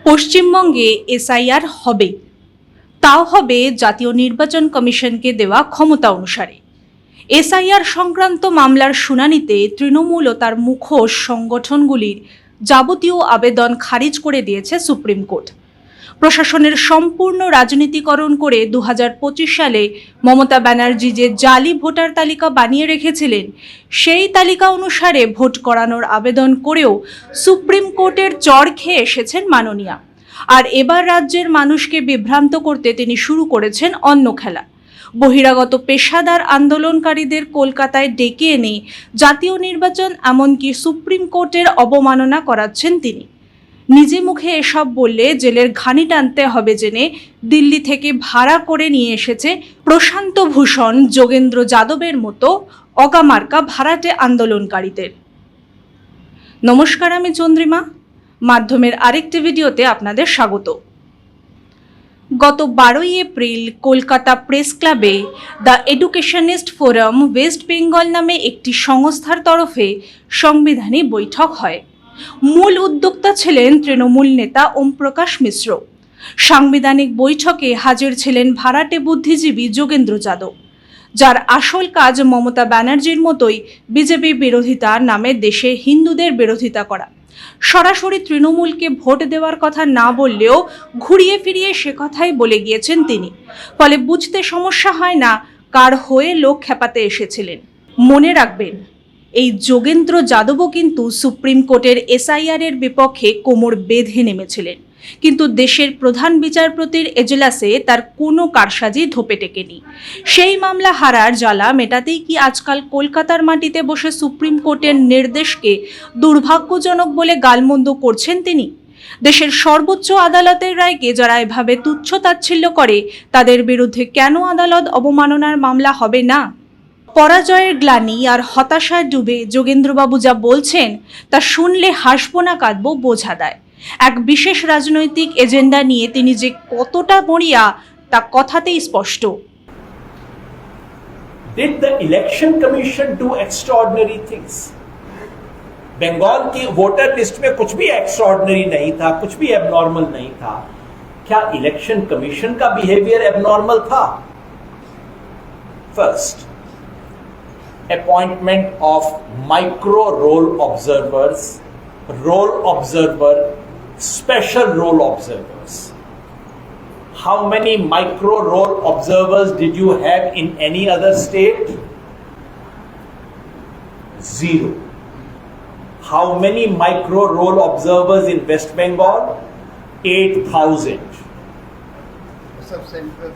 পশ্চিমবঙ্গে এসআইআর হবে, তাও হবে জাতীয় নির্বাচন কমিশনকে দেওয়া ক্ষমতা অনুসারে। এসআইআর সংক্রান্ত মামলার শুনানিতে তৃণমূল ও তার মুখোশ সংগঠনগুলির যাবতীয় আবেদন খারিজ করে দিয়েছে সুপ্রিম কোর্ট। প্রশাসনের সম্পূর্ণ রাজনীতিকরণ করে 2025 সালে মমতা ব্যানার্জি যে জালি ভোটার তালিকা বানিয়ে রেখেছিলেন, সেই তালিকা অনুসারে ভোট করানোর আবেদন করেও সুপ্রিম কোর্টের চড় খেয়ে এসেছেন মাননীয়া। আর এবার রাজ্যের মানুষকে বিভ্রান্ত করতে তিনি শুরু করেছেন অন্য খেলা। বহিরাগত পেশাদার আন্দোলনকারীদের কলকাতায় ডেকে এনে জাতীয় নির্বাচন এমনকি সুপ্রিম কোর্টের অবমাননা করাচ্ছেন তিনি। নিজে মুখে এসব বললে জেলের ঘানি টানতে হবে জেনে দিল্লি থেকে ভাড়া করে নিয়ে এসেছে প্রশান্ত ভূষণ, যোগেন্দ্র যাদবের মতো অকামার্কা ভাড়াটে আন্দোলনকারীদের। নমস্কার, আমি চন্দ্রিমা। মাধ্যমের আরেকটি ভিডিওতে আপনাদের স্বাগত। গত 12ই এপ্রিল কলকাতা প্রেস ক্লাবে the educationist forum West Bengal নামে একটি সংস্থার তরফে সংবিধানী বৈঠক হয়। মূল উদ্যোক্তা ছিলেন তৃণমূল নেতা ওম প্রকাশ মিশ্র। সাংবিধানিক বৈঠকে হাজির ছিলেন ভাড়াটে বুদ্ধিজীবী যোগেন্দ্র যাদব, যার আসল কাজ মমতা ব্যানার্জির মতোই বিজেপি বিরোধিতা নামে দেশে হিন্দুদের বিরোধিতা করা। সরাসরি তৃণমূলকে ভোট দেওয়ার কথা না বললেও ঘুরিয়ে ফিরিয়ে সে কথাই বলে গিয়েছেন তিনি। ফলে বুঝতে সমস্যা হয় না কার হয়ে লোক খেপাতে এসেছিলেন। মনে রাখবেন, এই যোগেন্দ্র যাদবও কিন্তু সুপ্রিম কোর্টের এসআইআর এর বিপক্ষে কোমর বেঁধে নেমেছিলেন, কিন্তু দেশের প্রধান বিচারপতির এজলাসে তার কোনো কারসাজি ধোপে টেকেনি। সেই মামলা হারার জ্বালা মেটাতেই কি আজকাল কলকাতার মাটিতে বসে সুপ্রিম কোর্টের নির্দেশকে দুর্ভাগ্যজনক বলে গালমন্দ করছেন তিনি? দেশের সর্বোচ্চ আদালতের রায়কে যারা এভাবে তুচ্ছ তাচ্ছিল্য করে, তাদের বিরুদ্ধে কেন আদালত অবমাননার মামলা হবে না? পরাজয়ের গ্লানি আর হতাশায় ডুবে যোগেন্দ্রবাবু যা বলছেন তা শুনলে হাসবো না কাঁদবো বোঝা দেয়। এক বিশেষ রাজনৈতিক এজেন্ডা নিয়ে তিনি যে কতটা মরিয়া তা কথাতেই স্পষ্ট। Did the election commission do extraordinary things? Bengal की वोटर लिस्ट में कुछ भी एक्स्ट्राऑर्डिनरी नहीं था, कुछ भी एबनॉर्मल नहीं था। क्या इलेक्शन कमीशन का बिहेवियर एबनॉर्मल था? First, appointment of micro role observers, special role observers. How many micro role observers did you have in any other state? 0. How many micro role observers in West Bengal? 8,000. Sub centre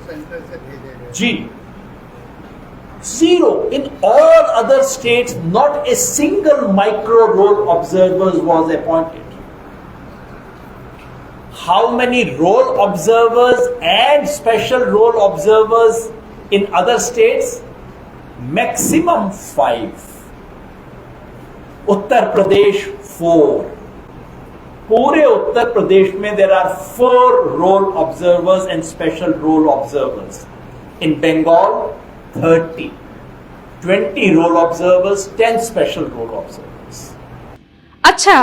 से भेजे गए। जी, 0. In all other states, not a single micro role observer was appointed. How many role observers and special role observers in other states? Maximum 5. Uttar Pradesh 4. पूरे उत्तर प्रदेश में there are 4 role observers and special role observers. In Bengal, 30. 20 role observers, 10 special role observers. আচ্ছা,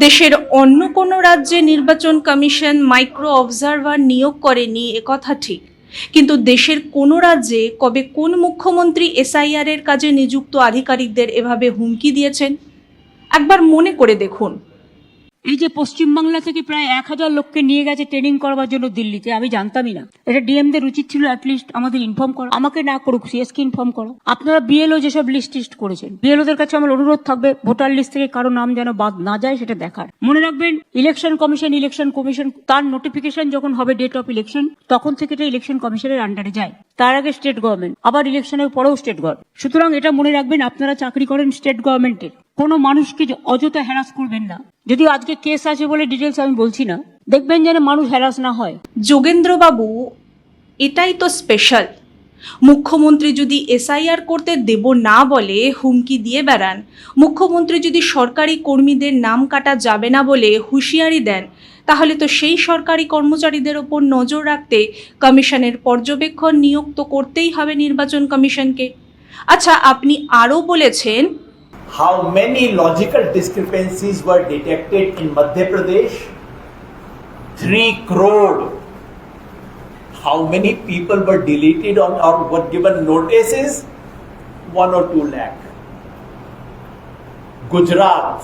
দেশের অন্য কোনো রাজ্যে নির্বাচন commission micro observer নিয়োগ করেনি একথা ঠিক, কিন্তু দেশের কোনো রাজ্যে কবে কোন মুখ্যমন্ত্রী এসআইআর এর কাজে নিযুক্ত আধিকারিকদের এভাবে হুমকি দিয়েছেন? একবার মনে করে দেখুন। এই যে পশ্চিমবাংলা থেকে প্রায় 1000 লোককে নিয়ে গেছে ট্রেনিং করবার জন্য দিল্লিতে, আমি জানতামই না। এটা ডিএমদের উচিত ছিল অ্যাটলিস্ট আমাদের ইনফর্ম করা, আমাকে না করুক সিএসকে ইনফর্ম করো। আপনারা বিএলও যেসব লিস্ট করেছেন, বিএলওদের কাছে আমার অনুরোধ থাকবে ভোটার লিস্ট থেকে কারো নাম যেন বাদ না যায় সেটা দেখার। মনে রাখবেন, ইলেকশন কমিশন তার নোটিফিকেশন যখন হবে ডেট অফ ইলেকশন, তখন থেকে এটা ইলেকশন কমিশনের আন্ডারে যায়। তার আগে স্টেট গভর্নমেন্ট, আবার ইলেকশনের পরেও স্টেট গভর্নমেন্ট। সুতরাং এটা মনে রাখবেন, আপনারা চাকরি করেন স্টেট গভর্নমেন্টের, কোনো মানুষকে অযথা হ্যারাস করবেন না। যদিও আজকে কেস আছে বলে ডিটেলস আমি বলছি না, দেখবেন যেন মানুষ হ্যারাস না হয়। যোগেন্দ্রবাবু, এটাই তো স্পেশাল। মুখ্যমন্ত্রী যদি এসআইআর করতে দেব না বলে হুমকি দিয়ে বেড়ান, মুখ্যমন্ত্রী যদি সরকারি কর্মীদের নাম কাটা যাবে না বলে হুঁশিয়ারি দেন, তাহলে তো সেই সরকারি কর্মচারীদের ওপর নজর রাখতে কমিশনের পর্যবেক্ষণ নিয়োগ তো করতেই হবে নির্বাচন কমিশনকে। আচ্ছা, আপনি আরও বলেছেন, How many logical discrepancies were detected in Madhya Pradesh? 3 crore. How many people were deleted or were given notices? 1 or 2 lakh. Gujarat,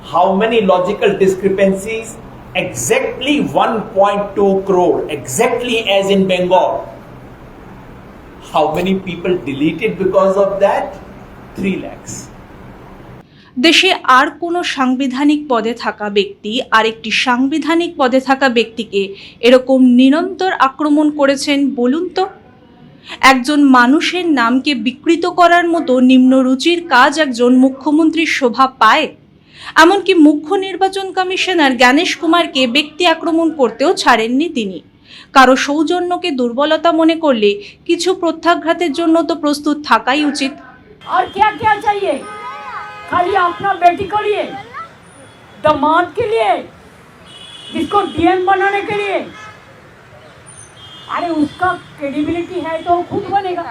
how many logical discrepancies? Exactly 1.2 crore, exactly as in Bengal. How many people deleted because of that? 3 lakhs. দেশে আর কোনো সাংবিধানিক পদে থাকা ব্যক্তি আরেকটি সাংবিধানিক পদে থাকা ব্যক্তিকে এরকম নিরন্তর আক্রমণ করেছেন বলুন তো? একজন মানুষের নামকে বিকৃত করার মতো নিম্নরুচির কাজ একজন মুখ্যমন্ত্রীর শোভা পায়? এমনকি মুখ্য নির্বাচন কমিশনার জ্ঞানেশ কুমারকে ব্যক্তি আক্রমণ করতেও ছাড়েননি তিনি। কারো সৌজন্যকে দুর্বলতা মনে করলে কিছু প্রত্যাঘাতের জন্য তো প্রস্তুত থাকাই উচিত। और क्या क्या चाहिए? खाली अपना बेटी के लिए, दामाद के लिए, जिसको डीएम बनाने के लिए। अरे उसका क्रेडिबिलिटी है तो वो खुद बनेगा,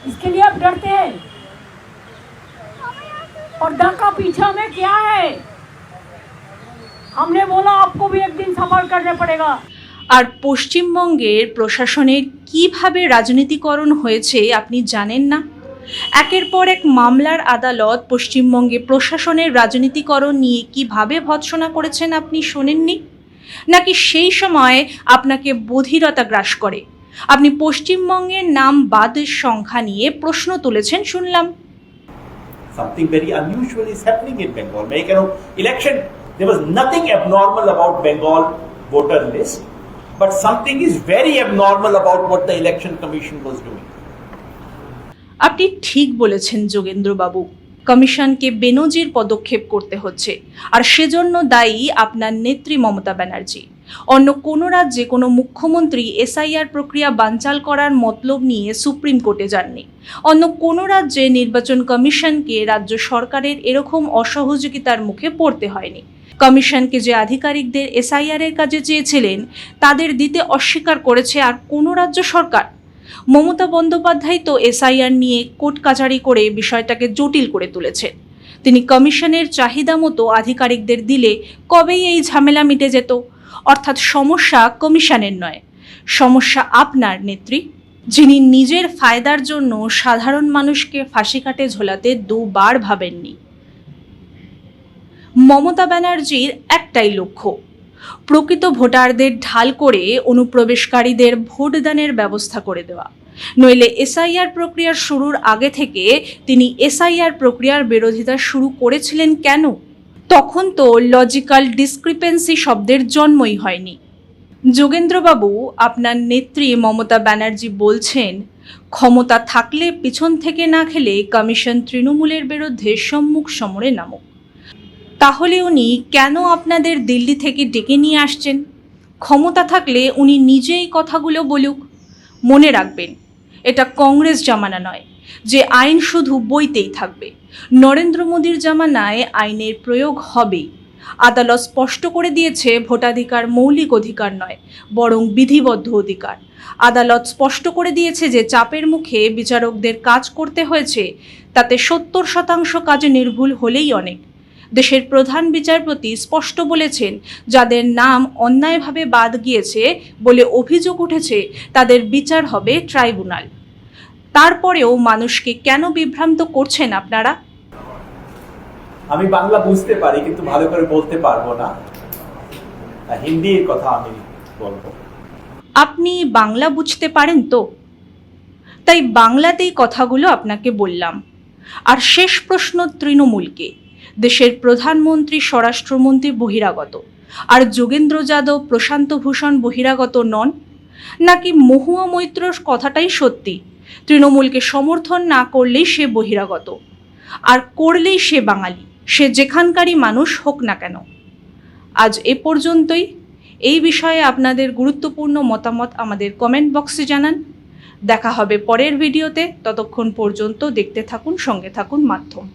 इसके लिए आप डरते हैं? और डर का पीछा में क्या है? हमने बोला आपको भी एक दिन सफर करना पड़ेगा। আর পশ্চিমবঙ্গের প্রশাসনের কিভাবে রাজনীতিকরণ হয়েছে আপনি জানেন না? একের পর এক মামলার আদালত পশ্চিমবঙ্গে প্রশাসনের রাজনীতিকরণ নিয়ে কিভাবে ভৎসনা করেছেন আপনি শোনেননি? নাকি সেই সময় আপনাকে বধিরতা গ্রাস করে আপনি পশ্চিমবঙ্গের নাম বাদের সংখ্যা নিয়ে প্রশ্ন তুলেছেন শুনলাম? Something very unusual is happening in Bengal. Election, there was nothing abnormal about Bengal voter list, but something is very abnormal about what the election commission was doing. আপনি ঠিক বলেছেন যোগেন্দ্রবাবু, কমিশনকে বেনজির পদক্ষেপ করতে হচ্ছে, আর সেজন্য দায়ী আপনার নেত্রী মমতা ব্যানার্জি। অন্য কোনো রাজ্যে কোনো মুখ্যমন্ত্রী এসআইআর প্রক্রিয়া বানচাল করার মতলব নিয়ে সুপ্রিম কোর্টে যাননি। অন্য কোনো রাজ্যে নির্বাচন কমিশনকে রাজ্য সরকারের এরকম অসহযোগিতার মুখে পড়তে হয়নি। কমিশনকে যে আধিকারিকদের এসআইআর এর কাজে চেয়েছিলেন তাদের দিতে অস্বীকার করেছে আর কোনো রাজ্য সরকার? মমতা বন্দ্যোপাধ্যায় তো এসআইআর নিয়ে কোর্ট কাচারি করে বিষয়টাকে জটিল করে তুলেছেন। তিনি কমিশনের চাহিদা মতো আধিকারিকদের দিলে কবেই এই ঝামেলা মিটে যেত। অর্থাৎ সমস্যা কমিশনের নয়, সমস্যা আপনার নেত্রী, যিনি নিজের ফায়দার জন্য সাধারণ মানুষকে ফাঁসি কাটে ঝোলাতে দুবার ভাবেননি। মমতা ব্যানার্জির একটাই লক্ষ্য, প্রকৃত ভোটারদের ঢাল করে অনুপ্রবেশকারীদের ভোটদানের ব্যবস্থা করে দেওয়া। নইলে এসআইআর প্রক্রিয়ার শুরুর আগে থেকে তিনি এসআইআর প্রক্রিয়ার বিরোধিতা শুরু করেছিলেন কেন? তখন তো লজিক্যাল ডিসক্রিপেন্সি শব্দের জন্মই হয়নি। যোগেন্দ্রবাবু, আপনার নেত্রী মমতা ব্যানার্জি বলছেন ক্ষমতা থাকলে পিছন থেকে না খেলে কমিশন তৃণমূলের বিরুদ্ধে সম্মুখ সমরে নামুক। তাহলে উনি কেন আপনাদের দিল্লি থেকে ডেকে নিয়ে আসছেন? ক্ষমতা থাকলে উনি নিজেই কথাগুলো বলুক। মনে রাখবেন, এটা কংগ্রেস জামানা নয় যে আইন শুধু বইতেই থাকবে। নরেন্দ্র মোদীর জামানায় আইনের প্রয়োগ হবেই। আদালত স্পষ্ট করে দিয়েছে ভোটাধিকার মৌলিক অধিকার নয়, বরং বিধিবদ্ধ অধিকার। আদালত স্পষ্ট করে দিয়েছে যে চাপের মুখে বিচারকদের কাজ করতে হয়েছে, তাতে 70% কাজে নির্ভুল হলেই অনেক। দেশের প্রধান বিচারপতি স্পষ্ট বলেছেন যাদের নাম অন্যায়ভাবে বাদ গিয়েছে বলে অভিযোগ উঠেছে তাদের বিচার হবে ট্রাইব্যুনাল। তারপরেও মানুষকে কেন বিভ্রান্ত করছেন আপনারা? আমি বাংলা বুঝতে পারি কিন্তু ভালো করে বলতে পারবো না, হিন্দির কথা আমি বলবো। আপনি বাংলা বুঝতে পারেন তো? তাই বাংলাতেই কথাগুলো আপনাকে বললাম। আর শেষ প্রশ্ন তৃণমূলকে। দেশের প্রধানমন্ত্রী স্বরাষ্ট্রমন্ত্রী বহিরাগত, আর যোগেন্দ্র যাদব প্রশান্ত ভূষণ বহিরাগত নন? নাকি মহুয়া মৈত্রর কথাটাই সত্যি, তৃণমূলকে সমর্থন না করলেই সে বহিরাগত, আর করলেই সে বাঙালি, সে যেখানকারই মানুষ হোক না কেন? আজ এ পর্যন্তই। এই বিষয়ে আপনাদের গুরুত্বপূর্ণ মতামত আমাদের কমেন্ট বক্সে জানান। দেখা হবে পরের ভিডিওতে। ততক্ষণ পর্যন্ত দেখতে থাকুন, সঙ্গে থাকুন মাধ্যম।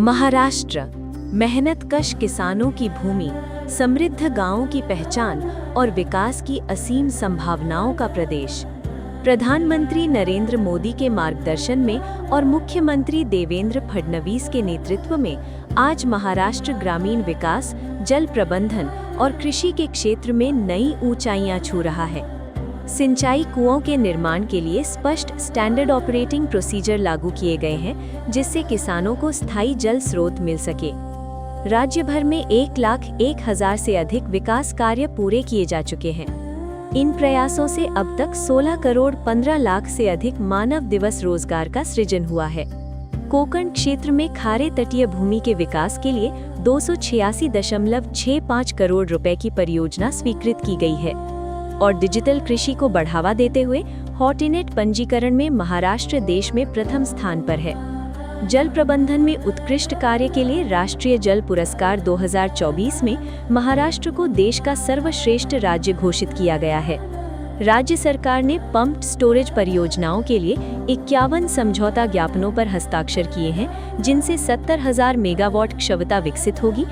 महाराष्ट्र, मेहनतकश किसानों की भूमि, समृद्ध गांवों की पहचान और विकास की असीम संभावनाओं का प्रदेश। प्रधानमंत्री नरेंद्र मोदी के मार्गदर्शन में और मुख्यमंत्री देवेंद्र फडणवीस के नेतृत्व में आज महाराष्ट्र ग्रामीण विकास, जल प्रबंधन और कृषि के क्षेत्र में नई ऊंचाइयां छू रहा है। सिंचाई कुओं के निर्माण के लिए स्पष्ट स्टैंडर्ड ऑपरेटिंग प्रोसीजर लागू किए गए हैं, जिससे किसानों को स्थायी जल स्रोत मिल सके। राज्य भर में 1,01,000 से अधिक विकास कार्य पूरे किए जा चुके हैं। इन प्रयासों से अब तक 16 करोड़ 15 लाख से अधिक मानव दिवस रोजगार का सृजन हुआ है। कोकण क्षेत्र में खारे तटीय भूमि के विकास के लिए 286.65 करोड़ रुपए की परियोजना स्वीकृत की गई है और डिजिटल कृषि को बढ़ावा देते हुए हॉटिनेट पंजीकरण में महाराष्ट्र देश में प्रथम स्थान पर है। जल प्रबंधन में उत्कृष्ट कार्य के लिए राष्ट्रीय जल पुरस्कार 2024 में महाराष्ट्र को देश का सर्वश्रेष्ठ राज्य घोषित किया गया है। राज्य सरकार ने पंप्ड स्टोरेज परियोजनाओं के लिए 51 समझौता ज्ञापनों पर हस्ताक्षर किए हैं, जिनसे 70,000 मेगावाट क्षमता विकसित होगी।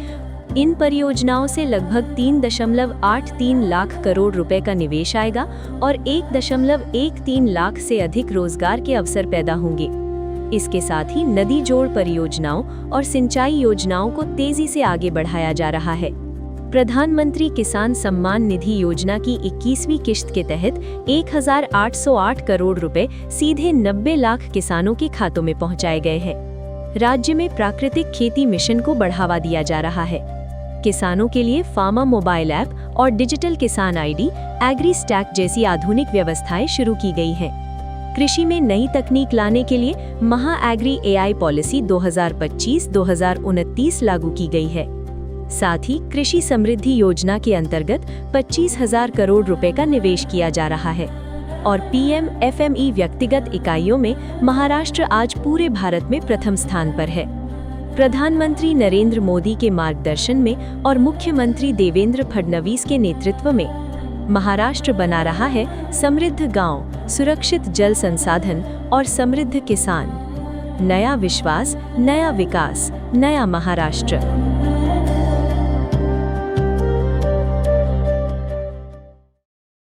इन परियोजनाओं से लगभग 3.83 लाख करोड़ रुपए का निवेश आएगा और 1.13 लाख से अधिक रोजगार के अवसर पैदा होंगे। इसके साथ ही नदी जोड़ परियोजनाओं और सिंचाई योजनाओं को तेजी से आगे बढ़ाया जा रहा है। प्रधानमंत्री किसान सम्मान निधि योजना की 21वीं किश्त के तहत 1,808 करोड़ रुपए सीधे 90 लाख किसानों के खातों में पहुंचाए गए हैं। राज्य में प्राकृतिक खेती मिशन को बढ़ावा दिया जा रहा है। किसानों के लिए फार्मा मोबाइल ऐप और डिजिटल किसान आईडी, एग्री स्टैक जैसी आधुनिक व्यवस्थाएं शुरू की गई हैं। कृषि में नई तकनीक लाने के लिए महा एग्री एआई पॉलिसी 2025-2029 लागू की गई है। साथ ही कृषि समृद्धि योजना के अंतर्गत 25,000 करोड़ रुपए का निवेश किया जा रहा है और पीएम एफएमई व्यक्तिगत इकाइयों में महाराष्ट्र आज पूरे भारत में प्रथम स्थान पर है। प्रधानमंत्री नरेंद्र मोदी के मार्गदर्शन में और मुख्यमंत्री देवेंद्र फडणवीस के नेतृत्व में महाराष्ट्र बना रहा है समृद्ध गांव, सुरक्षित जल संसाधन और समृद्ध किसान। नया विश्वास, नया विकास, नया महाराष्ट्र।